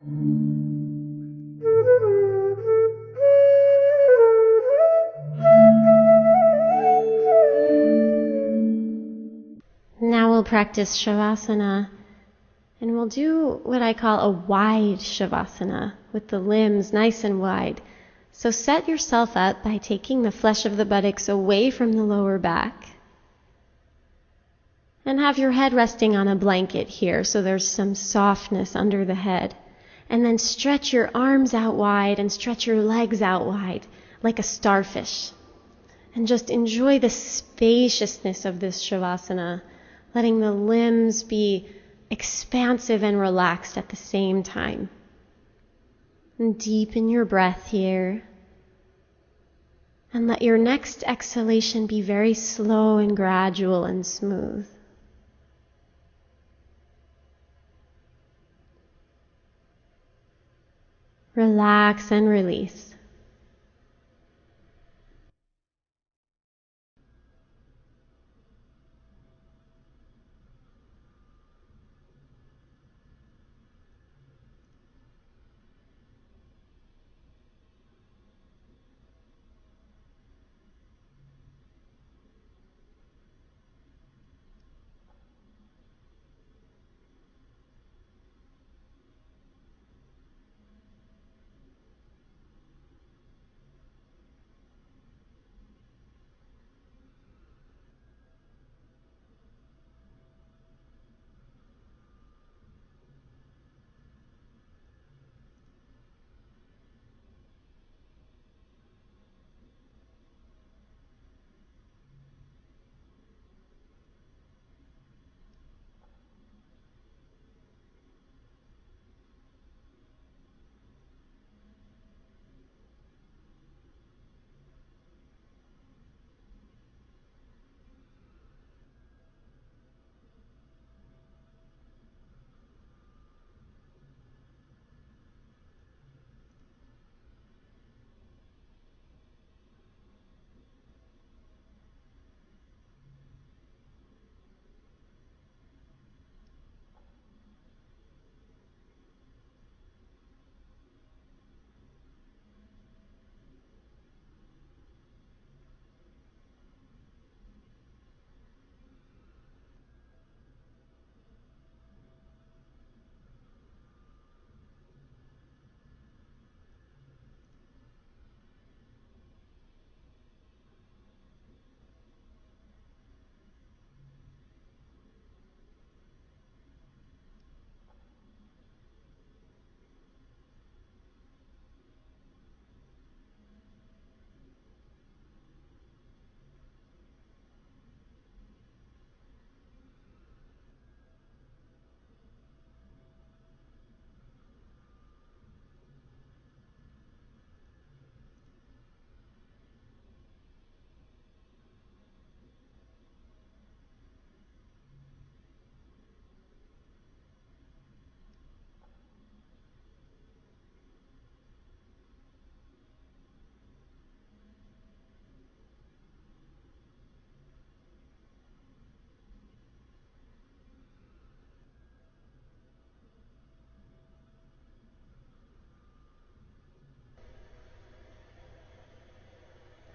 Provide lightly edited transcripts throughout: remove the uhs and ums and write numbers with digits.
Now we'll practice Shavasana, and we'll do what I call a wide Shavasana, with the limbs nice and wide. So set yourself up by taking the flesh of the buttocks away from the lower back. And have your head resting on a blanket here, so there's some softness under the head. And then stretch your arms out wide and stretch your legs out wide, like a starfish. And just enjoy the spaciousness of this Shavasana, letting the limbs be expansive and relaxed at the same time. And deepen your breath here. And let your next exhalation be very slow and gradual and smooth. Relax and release.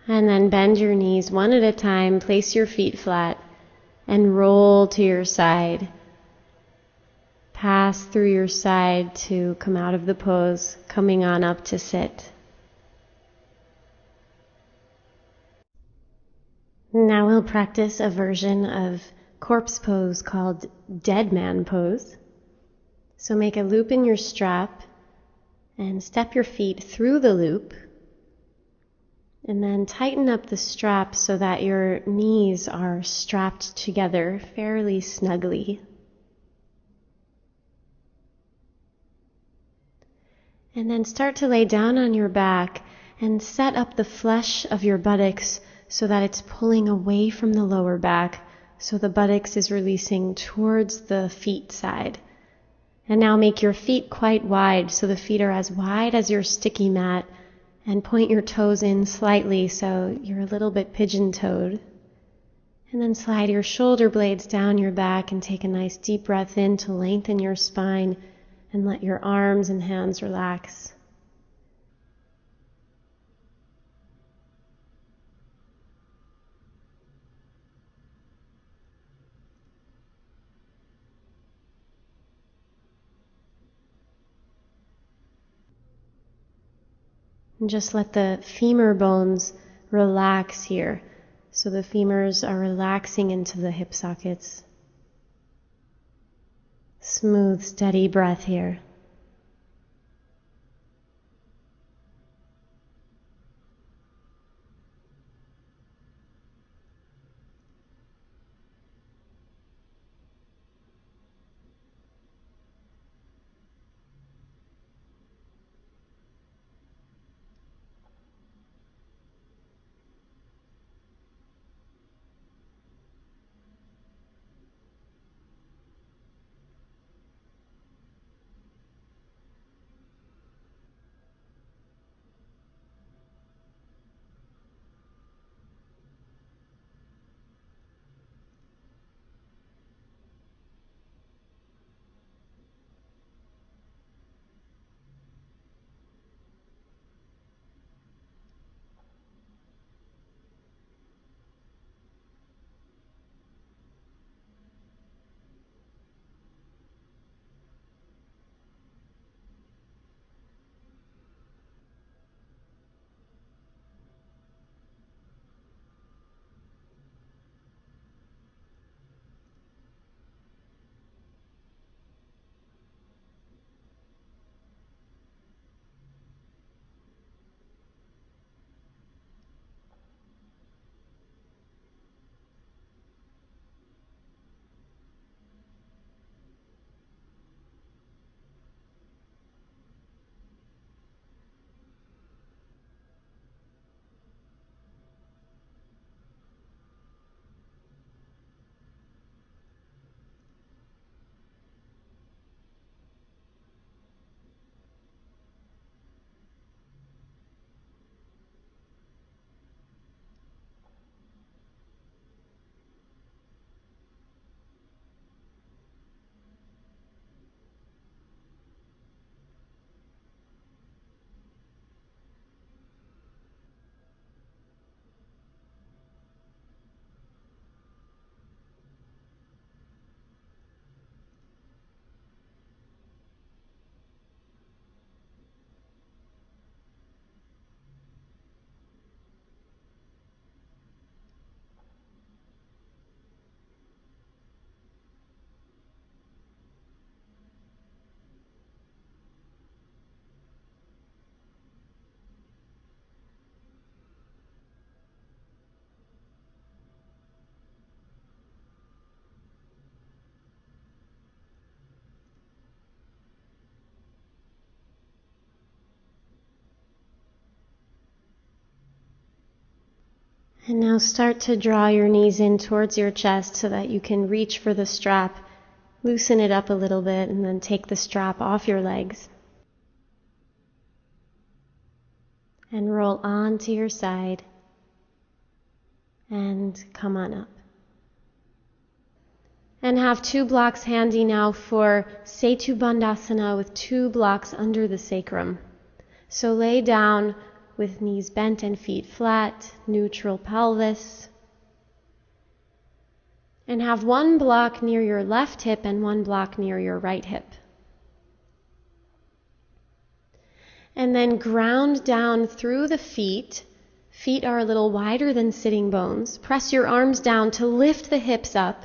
And then bend your knees one at a time, place your feet flat, and roll to your side. Pass through your side to come out of the pose, coming on up to sit. Now we'll practice a version of corpse pose called dead man pose. So make a loop in your strap and step your feet through the loop. And then tighten up the strap so that your knees are strapped together fairly snugly. And then start to lay down on your back and set up the flesh of your buttocks so that it's pulling away from the lower back, so the buttocks is releasing towards the feet side. And now make your feet quite wide, so the feet are as wide as your sticky mat, and point your toes in slightly so you're a little bit pigeon-toed. And then slide your shoulder blades down your back and take a nice deep breath in to lengthen your spine, And let your arms and hands relax. And just let the femur bones relax here. So the femurs are relaxing into the hip sockets. Smooth, steady breath here. And now start to draw your knees in towards your chest so that you can reach for the strap. Loosen it up a little bit and then take the strap off your legs. And roll on to your side. And come on up. And have 2 blocks handy now for Setu Bandhasana with 2 blocks under the sacrum. So lay down with knees bent and feet flat, neutral pelvis. And have 1 block near your left hip and 1 block near your right hip. And then ground down through the feet. Feet are a little wider than sitting bones. Press your arms down to lift the hips up.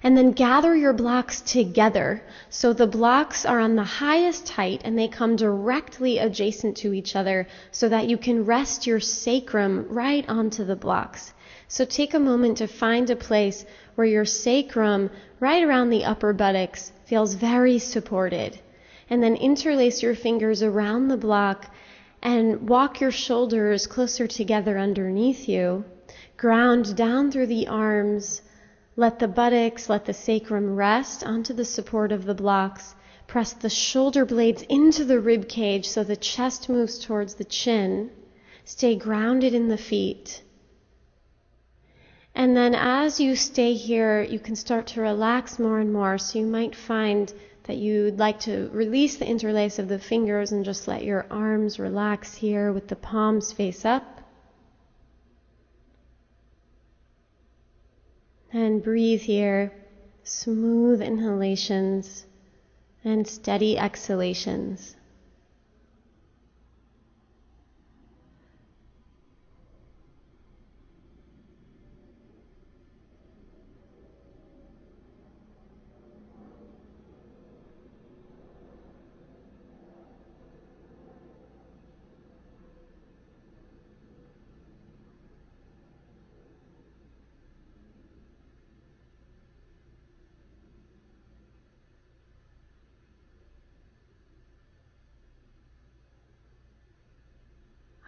And then gather your blocks together so the blocks are on the highest height and they come directly adjacent to each other so that you can rest your sacrum right onto the blocks. So take a moment to find a place where your sacrum, right around the upper buttocks, feels very supported. And then interlace your fingers around the block and walk your shoulders closer together underneath you. Ground down through the arms. Let the buttocks, let the sacrum rest onto the support of the blocks. Press the shoulder blades into the rib cage so the chest moves towards the chin. Stay grounded in the feet. And then as you stay here, you can start to relax more and more. So you might find that you'd like to release the interlace of the fingers and just let your arms relax here with the palms face up. And breathe here, smooth inhalations and steady exhalations.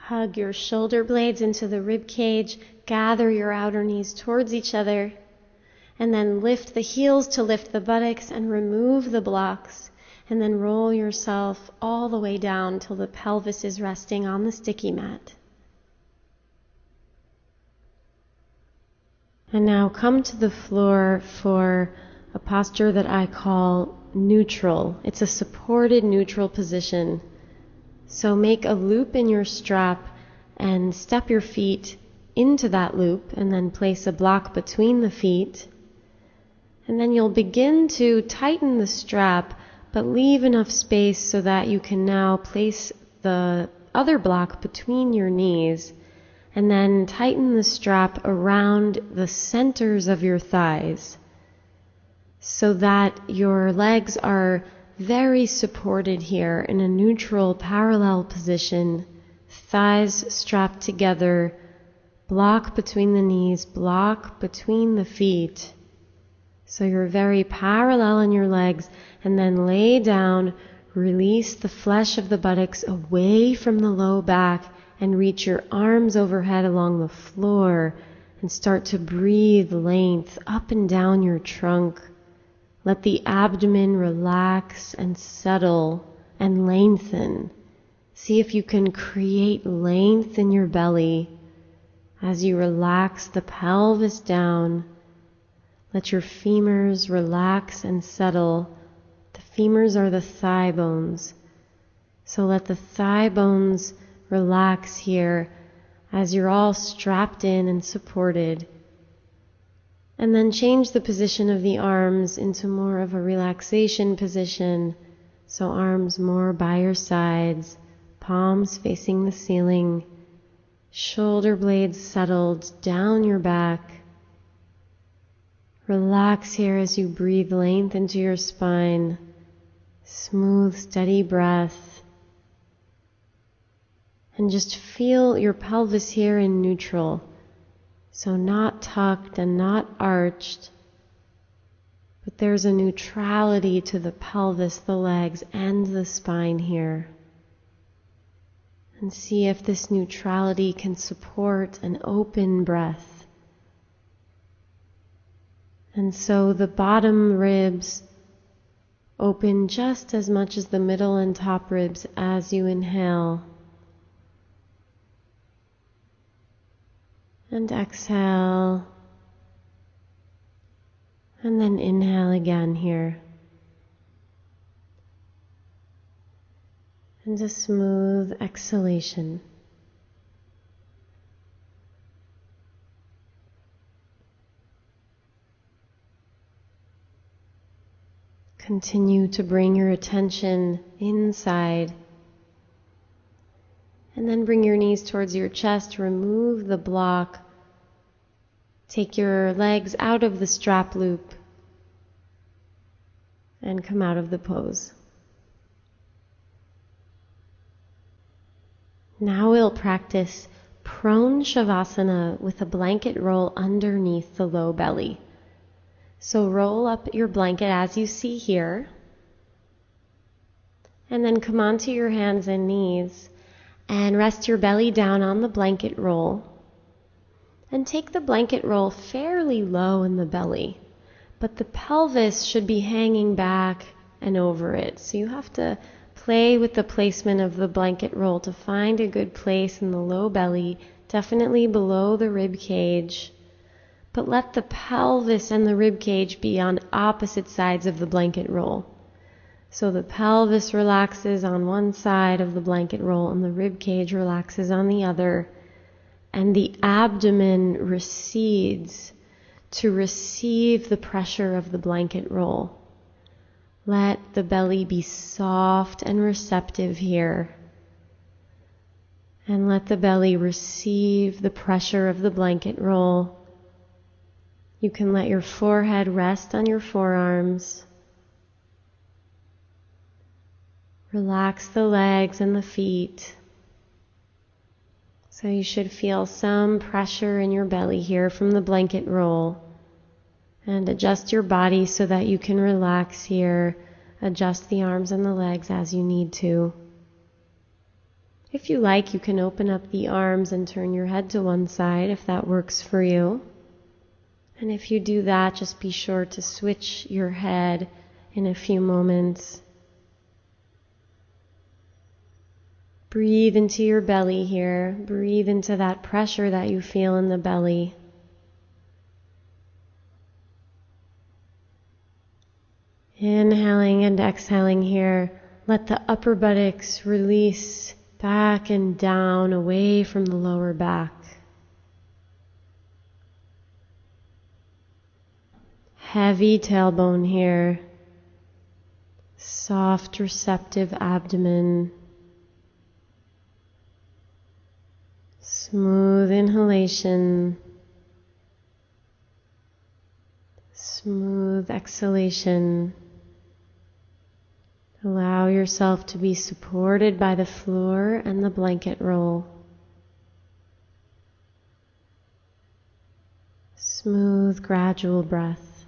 Hug your shoulder blades into the rib cage, gather your outer knees towards each other, and then lift the heels to lift the buttocks and remove the blocks, and then roll yourself all the way down till the pelvis is resting on the sticky mat. And now come to the floor for a posture that I call neutral. It's a supported neutral position. So make a loop in your strap and step your feet into that loop and then place a block between the feet. And then you'll begin to tighten the strap, but leave enough space so that you can now place the other block between your knees and then tighten the strap around the centers of your thighs so that your legs are very supported here in a neutral parallel position, thighs strapped together, block between the knees, block between the feet. So you're very parallel in your legs, and then lay down, release the flesh of the buttocks away from the low back and reach your arms overhead along the floor and start to breathe length up and down your trunk. Let the abdomen relax and settle and lengthen. See if you can create length in your belly as you relax the pelvis down. Let your femurs relax and settle. The femurs are the thigh bones. So let the thigh bones relax here as you're all strapped in and supported. And then change the position of the arms into more of a relaxation position. So arms more by your sides, palms facing the ceiling, shoulder blades settled down your back. Relax here as you breathe length into your spine. Smooth, steady breath. And just feel your pelvis here in neutral. So not tucked and not arched, but there's a neutrality to the pelvis, the legs, and the spine here. And see if this neutrality can support an open breath. And so the bottom ribs open just as much as the middle and top ribs as you inhale. And exhale, and then inhale again here. And a smooth exhalation. Continue to bring your attention inside. And then bring your knees towards your chest, remove the block. Take your legs out of the strap loop and come out of the pose. Now we'll practice prone shavasana with a blanket roll underneath the low belly. So roll up your blanket as you see here, and then come onto your hands and knees and rest your belly down on the blanket roll. And take the blanket roll fairly low in the belly, but the pelvis should be hanging back and over it. So you have to play with the placement of the blanket roll to find a good place in the low belly, definitely below the rib cage. But let the pelvis and the rib cage be on opposite sides of the blanket roll. So the pelvis relaxes on one side of the blanket roll and the rib cage relaxes on the other. And the abdomen recedes to receive the pressure of the blanket roll. Let the belly be soft and receptive here. And let the belly receive the pressure of the blanket roll. You can let your forehead rest on your forearms. Relax the legs and the feet. So you should feel some pressure in your belly here from the blanket roll. And adjust your body so that you can relax here. Adjust the arms and the legs as you need to. If you like, you can open up the arms and turn your head to one side if that works for you. And if you do that, just be sure to switch your head in a few moments. Breathe into your belly here. Breathe into that pressure that you feel in the belly. Inhaling and exhaling here. Let the upper buttocks release back and down away from the lower back. Heavy tailbone here. Soft, receptive abdomen. Smooth inhalation. Smooth exhalation. Allow yourself to be supported by the floor and the blanket roll. Smooth, gradual breath.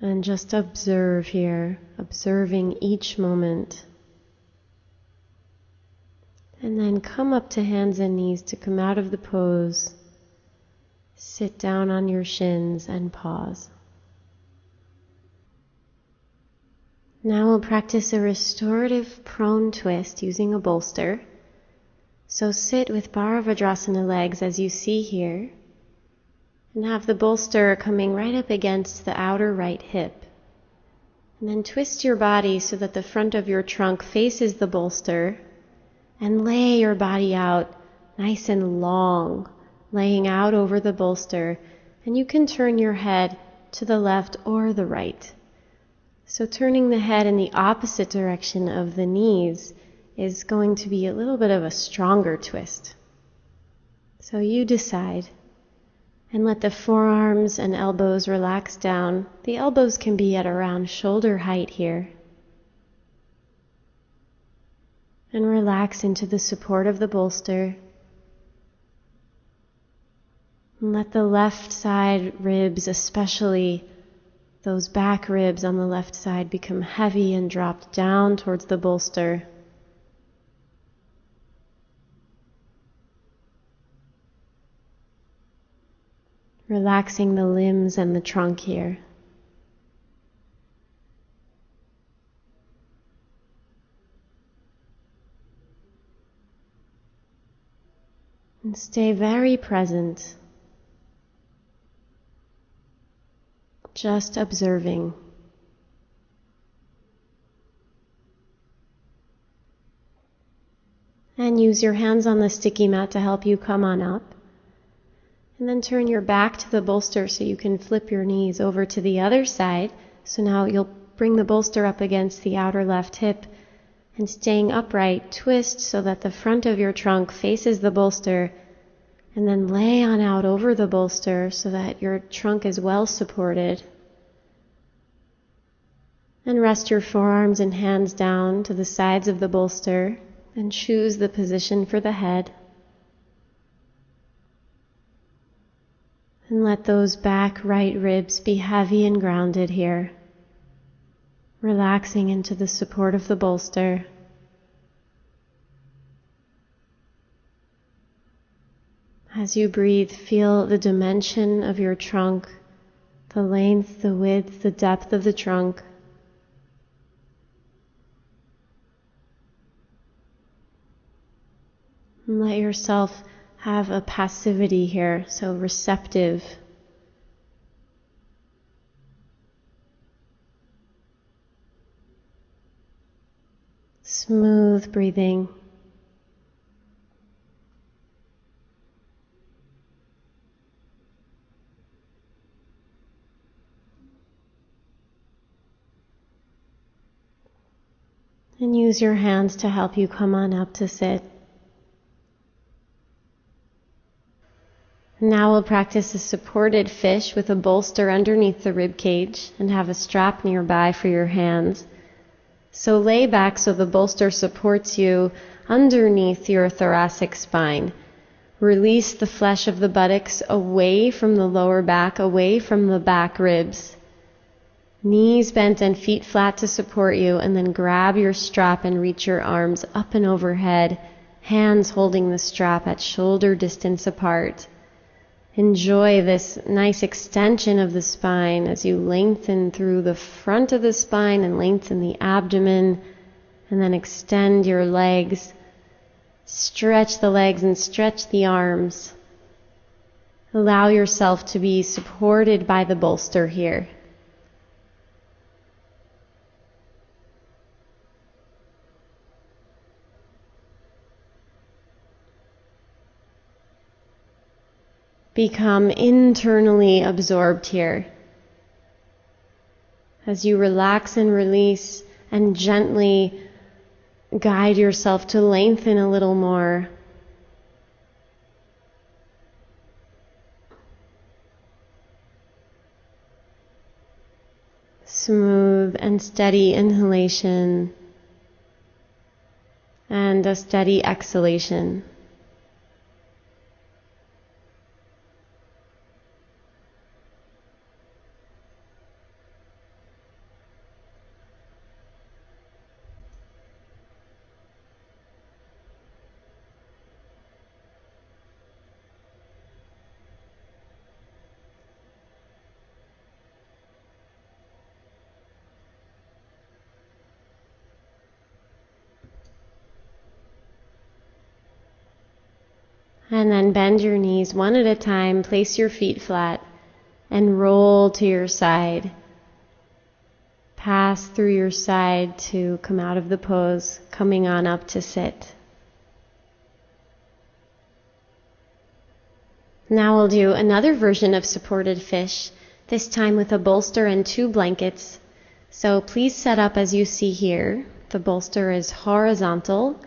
And just observe here, observing each moment. And then come up to hands and knees to come out of the pose. Sit down on your shins and pause. Now we'll practice a restorative prone twist using a bolster. So sit with Bharavajrasana legs as you see here, and have the bolster coming right up against the outer right hip. And then twist your body so that the front of your trunk faces the bolster, and lay your body out nice and long, laying out over the bolster. And you can turn your head to the left or the right. So turning the head in the opposite direction of the knees is going to be a little bit of a stronger twist. So you decide. And let the forearms and elbows relax down. The elbows can be at around shoulder height here. And relax into the support of the bolster. And let the left side ribs, especially those back ribs on the left side, become heavy and drop down towards the bolster. Relaxing the limbs and the trunk here. And stay very present. Just observing. And use your hands on the sticky mat to help you come on up. And then turn your back to the bolster so you can flip your knees over to the other side. So now you'll bring the bolster up against the outer left hip, and staying upright, twist so that the front of your trunk faces the bolster, and then lay on out over the bolster so that your trunk is well supported. And rest your forearms and hands down to the sides of the bolster and choose the position for the head. And let those back right ribs be heavy and grounded here, relaxing into the support of the bolster. As you breathe, feel the dimension of your trunk, the length, the width, the depth of the trunk. And let yourself have a passivity here, so receptive. Smooth breathing. And use your hands to help you come on up to sit. Now we'll practice a supported fish with a bolster underneath the rib cage and have a strap nearby for your hands. So lay back so the bolster supports you underneath your thoracic spine. Release the flesh of the buttocks away from the lower back, away from the back ribs. Knees bent and feet flat to support you, and then grab your strap and reach your arms up and overhead, hands holding the strap at shoulder distance apart. Enjoy this nice extension of the spine as you lengthen through the front of the spine and lengthen the abdomen, and then extend your legs. Stretch the legs and stretch the arms. Allow yourself to be supported by the bolster here. Become internally absorbed here. As you relax and release and gently guide yourself to lengthen a little more. Smooth and steady inhalation and a steady exhalation. And then bend your knees one at a time, place your feet flat, and roll to your side. Pass through your side to come out of the pose, coming on up to sit. Now we'll do another version of supported fish, this time with a bolster and 2 blankets. So please set up as you see here. The bolster is horizontal,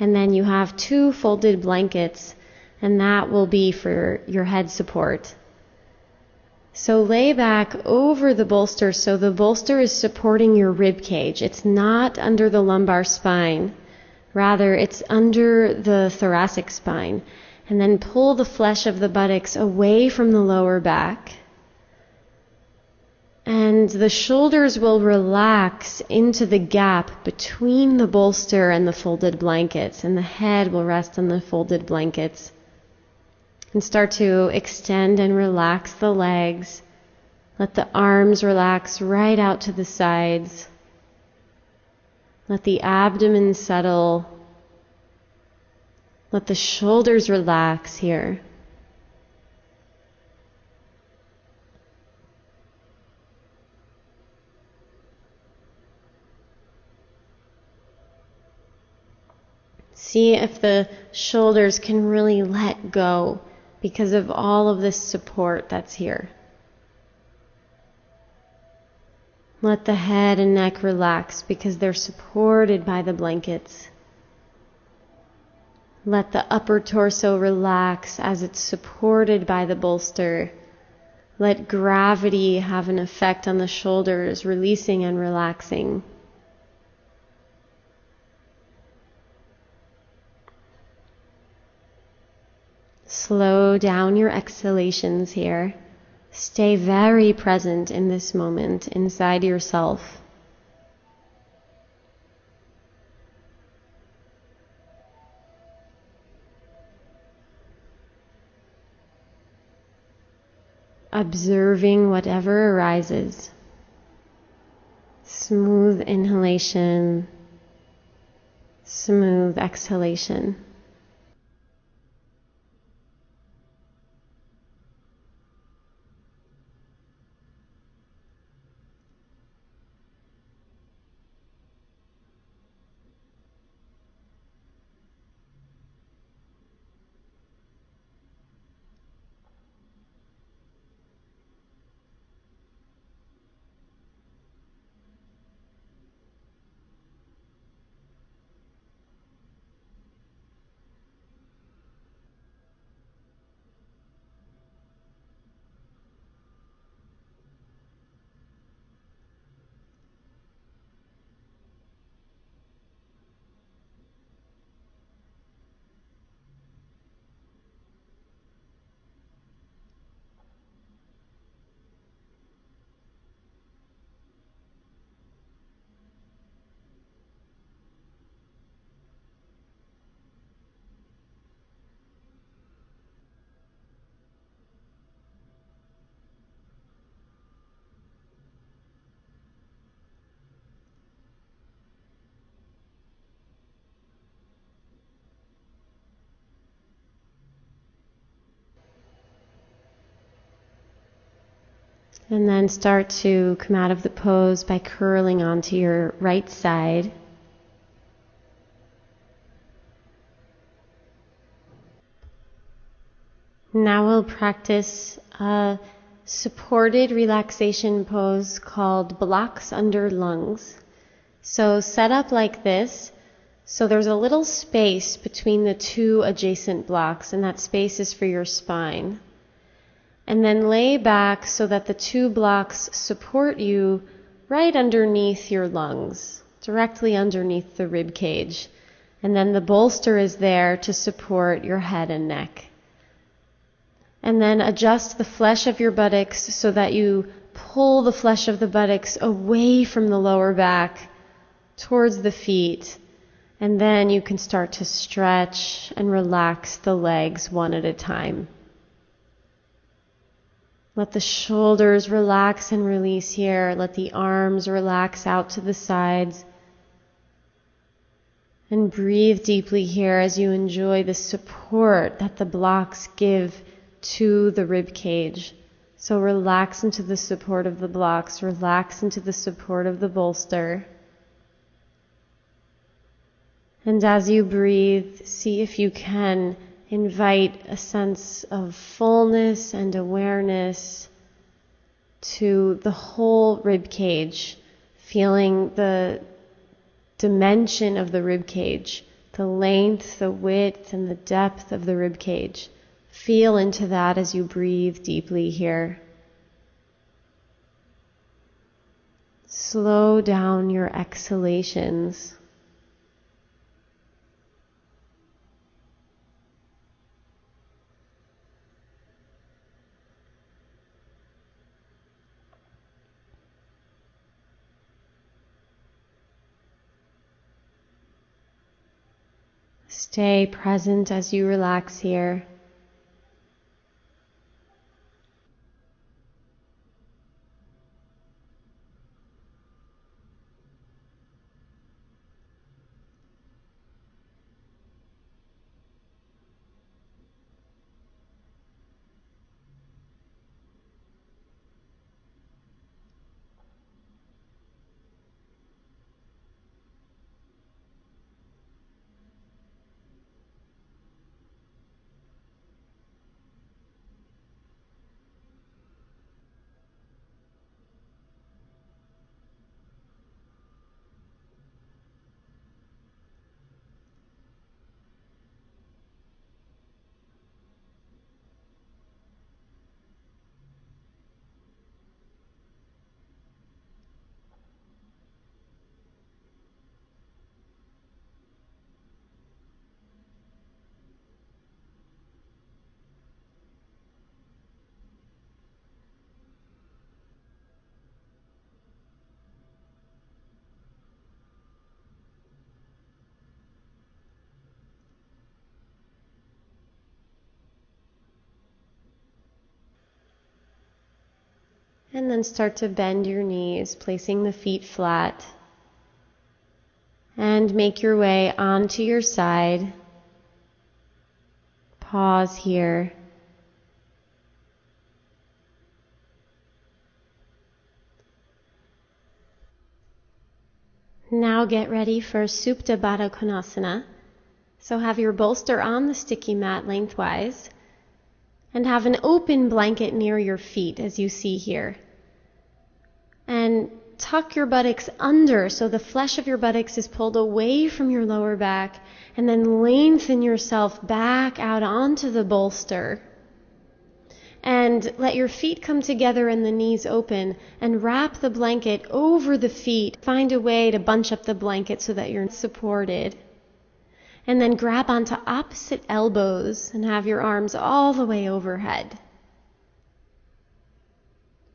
and then you have 2 folded blankets, and that will be for your head support. So lay back over the bolster so the bolster is supporting your rib cage. It's not under the lumbar spine. Rather, it's under the thoracic spine. And then pull the flesh of the buttocks away from the lower back. And the shoulders will relax into the gap between the bolster and the folded blankets, and the head will rest on the folded blankets. And start to extend and relax the legs. Let the arms relax right out to the sides. Let the abdomen settle. Let the shoulders relax here. See if the shoulders can really let go because of all of this support that's here. Let the head and neck relax because they're supported by the blankets. Let the upper torso relax as it's supported by the bolster. Let gravity have an effect on the shoulders, releasing and relaxing. Slow down your exhalations here. Stay very present in this moment inside yourself. Observing whatever arises. Smooth inhalation, smooth exhalation. And then start to come out of the pose by curling onto your right side. Now we'll practice a supported relaxation pose called blocks under lungs. So set up like this. So there's a little space between the two adjacent blocks, and that space is for your spine. And then lay back so that the two blocks support you right underneath your lungs, directly underneath the rib cage. And then the bolster is there to support your head and neck. And then adjust the flesh of your buttocks so that you pull the flesh of the buttocks away from the lower back towards the feet. And then you can start to stretch and relax the legs one at a time. Let the shoulders relax and release here. Let the arms relax out to the sides. And breathe deeply here as you enjoy the support that the blocks give to the rib cage. So relax into the support of the blocks. Relax into the support of the bolster. And as you breathe, see if you can invite a sense of fullness and awareness to the whole rib cage, feeling the dimension of the rib cage, the length, the width, and the depth of the rib cage. Feel into that as you breathe deeply here. Slow down your exhalations. Stay present as you relax here. And then start to bend your knees, placing the feet flat. And make your way onto your side. Pause here. Now get ready for Supta Baddha Konasana. So have your bolster on the sticky mat lengthwise. And have an open blanket near your feet as you see here. And tuck your buttocks under so the flesh of your buttocks is pulled away from your lower back, and then lengthen yourself back out onto the bolster. And let your feet come together and the knees open, and wrap the blanket over the feet. Find a way to bunch up the blanket so that you're supported. And then grab onto opposite elbows and have your arms all the way overhead.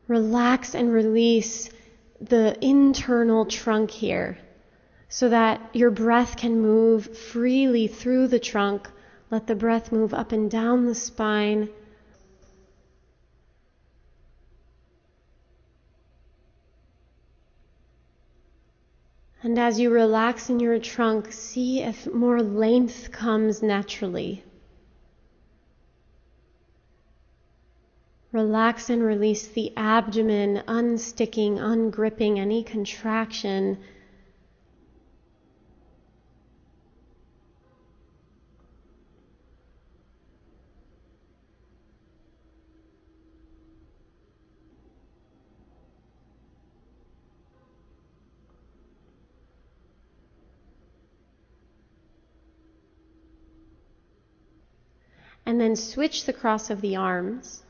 Relax and release the internal trunk here so that your breath can move freely through the trunk. Let the breath move up and down the spine. And as you relax in your trunk, see if more length comes naturally. Relax and release the abdomen, unsticking, ungripping any contraction. And then switch the cross of the arms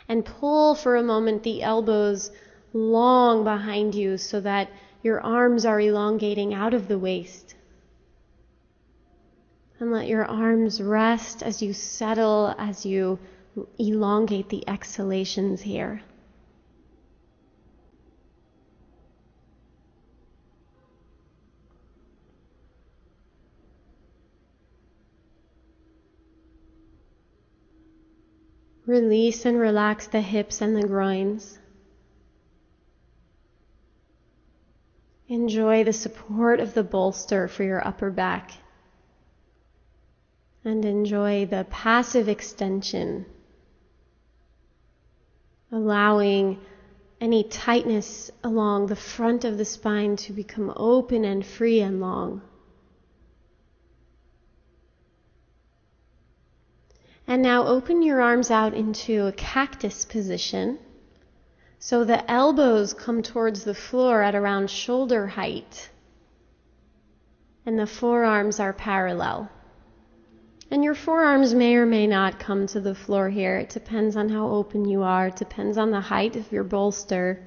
and pull for a moment the elbows long behind you so that your arms are elongating out of the waist. And let your arms rest as you settle, as you elongate the exhalations here. Release and relax the hips and the groins. Enjoy the support of the bolster for your upper back. And enjoy the passive extension, allowing any tightness along the front of the spine to become open and free and long. And now open your arms out into a cactus position. So the elbows come towards the floor at around shoulder height. And the forearms are parallel. And your forearms may or may not come to the floor here. It depends on how open you are. It depends on the height of your bolster.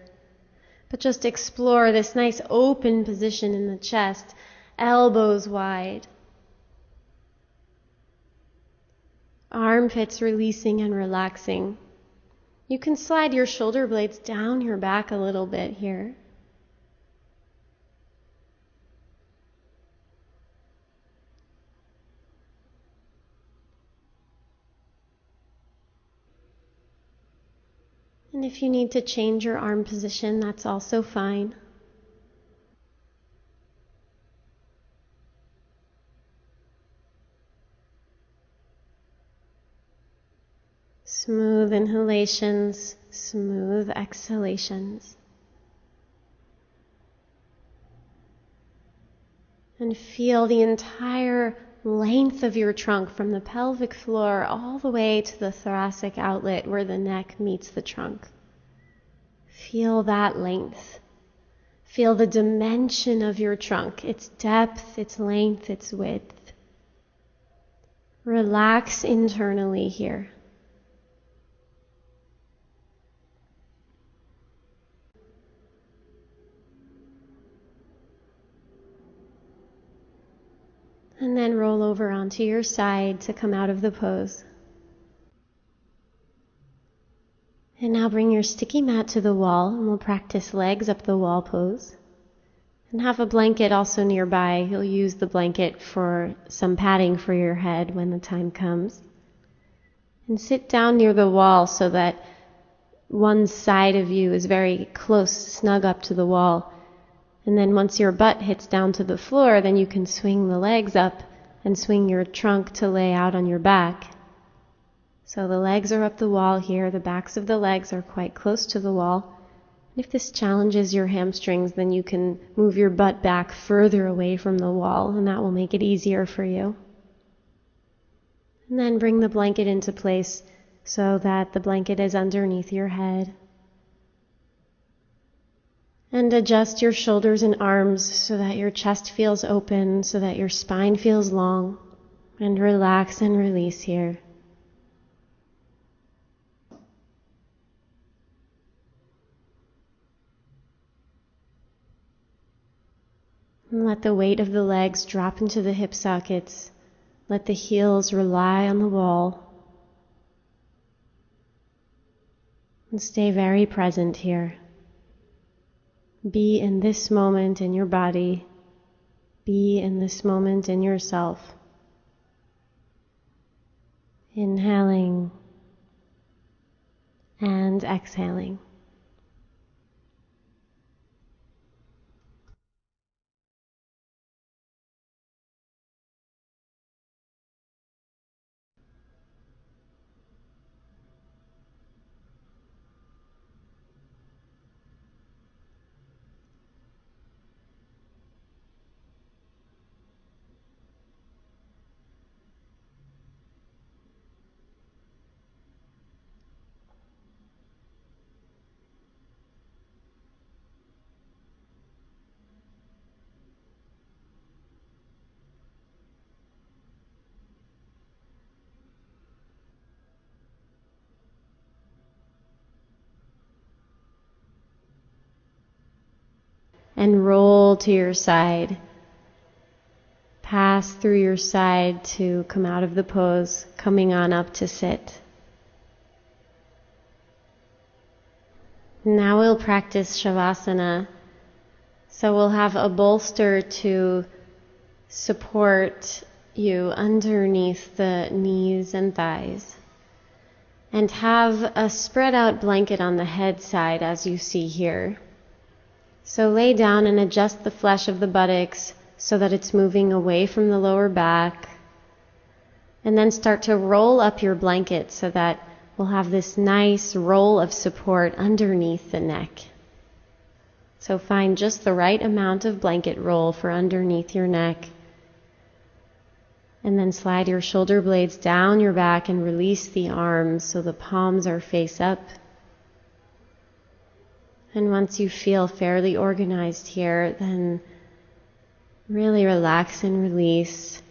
But just explore this nice open position in the chest, elbows wide. Armpits releasing and relaxing. You can slide your shoulder blades down your back a little bit here. And if you need to change your arm position, that's also fine. Smooth inhalations, smooth exhalations. And feel the entire length of your trunk from the pelvic floor all the way to the thoracic outlet where the neck meets the trunk. Feel that length. Feel the dimension of your trunk, its depth, its length, its width. Relax internally here. And then roll over onto your side to come out of the pose. And now bring your sticky mat to the wall, and we'll practice legs up the wall pose. And have a blanket also nearby. You'll use the blanket for some padding for your head when the time comes. And sit down near the wall so that one side of you is very close, snug up to the wall. And then once your butt hits down to the floor, then you can swing the legs up and swing your trunk to lay out on your back. So the legs are up the wall here. The backs of the legs are quite close to the wall. And if this challenges your hamstrings, then you can move your butt back further away from the wall, and that will make it easier for you. And then bring the blanket into place so that the blanket is underneath your head. And adjust your shoulders and arms so that your chest feels open, so that your spine feels long. And relax and release here. And let the weight of the legs drop into the hip sockets. Let the heels rely on the wall. And stay very present here. Be in this moment in your body. Be in this moment in yourself. Inhaling and exhaling. and roll to your side. Pass through your side to come out of the pose, coming on up to sit. Now we'll practice Shavasana. So we'll have a bolster to support you underneath the knees and thighs, and have a spread out blanket on the head side as you see here. So lay down and adjust the flesh of the buttocks so that it's moving away from the lower back, and then start to roll up your blanket so that we'll have this nice roll of support underneath the neck. So find just the right amount of blanket roll for underneath your neck. And then slide your shoulder blades down your back and release the arms so the palms are face up. And once you feel fairly organized here, then really relax and release.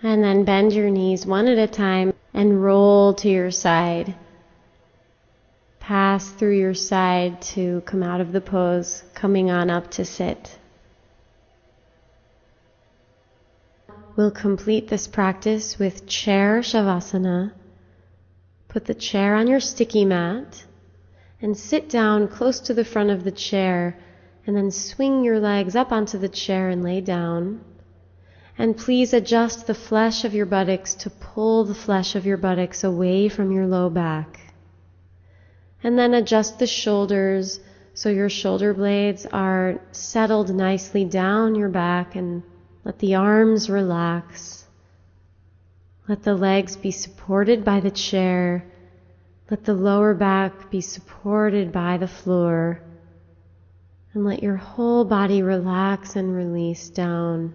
And then bend your knees one at a time and roll to your side. Pass through your side to come out of the pose, coming on up to sit. We'll complete this practice with chair Shavasana. Put the chair on your sticky mat and sit down close to the front of the chair, and then swing your legs up onto the chair and lay down. And please adjust the flesh of your buttocks to pull the flesh of your buttocks away from your low back. And then adjust the shoulders so your shoulder blades are settled nicely down your back, and let the arms relax. Let the legs be supported by the chair. Let the lower back be supported by the floor. And let your whole body relax and release down.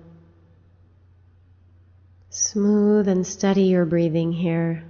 Smooth and steady your breathing here.